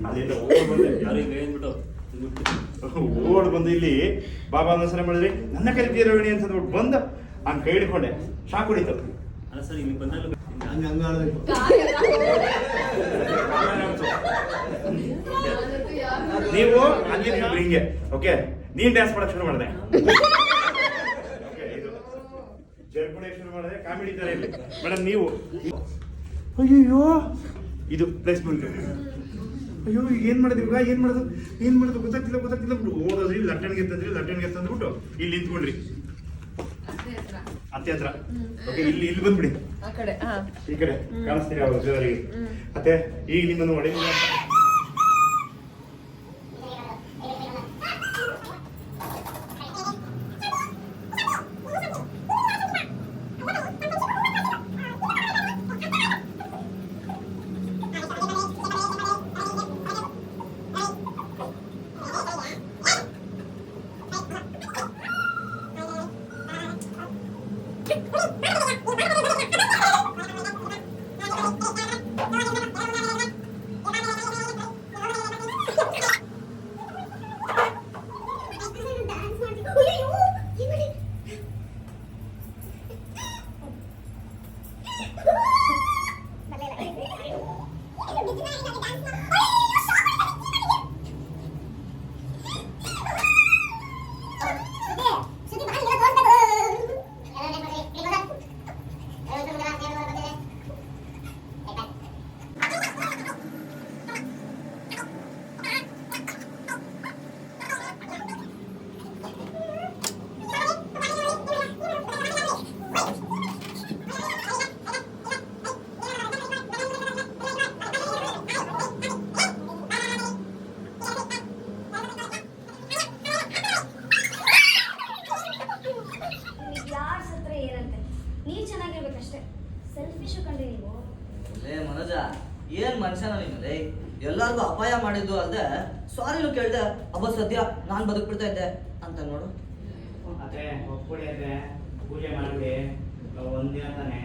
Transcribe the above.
ಅಲ್ಲಿಂದ ಓಡ್ ಬಂದು ಇಲ್ಲಿ ಬಾಬಾ ನಮಸ್ಕಾರ ಮಾಡಿದ್ರಿ, ನನ್ನ ಕರಿತೀಯ ರೋಹಿಣಿ ಅಂತ ಅಂದ್ಬಿಟ್ಟು ಬಂದು ಹಂಗೆ ಕೈ ಹಿಡ್ಕೊಂಡೆ, ಶಾಕ್ ಹೊಡಿತು. ಅಲ್ಲ ಸರ್, ಇಲ್ಲಿ ಬಂದಾಗ ನೀವು ಅಲ್ಲಿ ಹಿಂಗೆ ಓಕೆ, ನೀನ್ ಡ್ಯಾನ್ಸ್ ಮಾಡಕ್ ಶುರು ಮಾಡಿದೆ, ಶುರು ಮಾಡಿದೆ, ಕಾಮಿಡಿ ತರ ಇಲ್ಲಿ ಮೇಡಮ್ ನೀವು. ಅಯ್ಯೋ ಇದು ಪ್ಲೇಸ್ಮೆಂಟ್. ಅಯ್ಯೋ ಏನ್ ಮಾಡಿದ್ವಿ ಇವಾಗ, ಏನ್ ಮಾಡೋದು ಗೊತ್ತಾಗ್ತಿಲ್ಲ ಓದೋದ್ರಿ, ಲಟ್ಟಣಿಗೆ ತಂದ್ಬಿಟ್ಟು ಇಲ್ಲಿ ನಿಂತ್ಕೊಂಡ್ರಿ ಅತ್ತೆ ಹತ್ರ. ಓಕೆ, ಇಲ್ಲಿ ಬಂದ್ಬಿಡಿ, ಈ ಕಡೆ ಕಾಣಿಸ್ತೀರಿ ಅವ್ರು ಜೋರಿಗೆ. ಮತ್ತೆ ಈಗ ನಿಮ್ಮನ್ನು ಹೊಡೆ ಮನೋಜ, ಏನ್ ಮನುಷ್ಯನ ನೀನು? ಎಲ್ಲಾರ್ಗು ಅಪಾಯ ಮಾಡಿದ್ದು ಅಲ್ದೆ ಸಾರಿನು ಕೇಳ್ದೆ, ಅಬ್ಬ ಸದ್ಯ ನಾನ್ ಬದುಕ್ಬಿಡ್ತಾ ಇದ್ದೆ ಅಂತ ನೋಡು. ಅದೇ ಒಪ್ಪಿಡಿ, ಅದೇ ಪೂಜೆ ಮಾಡಿ ಒಂದಿನ ತಾನೆ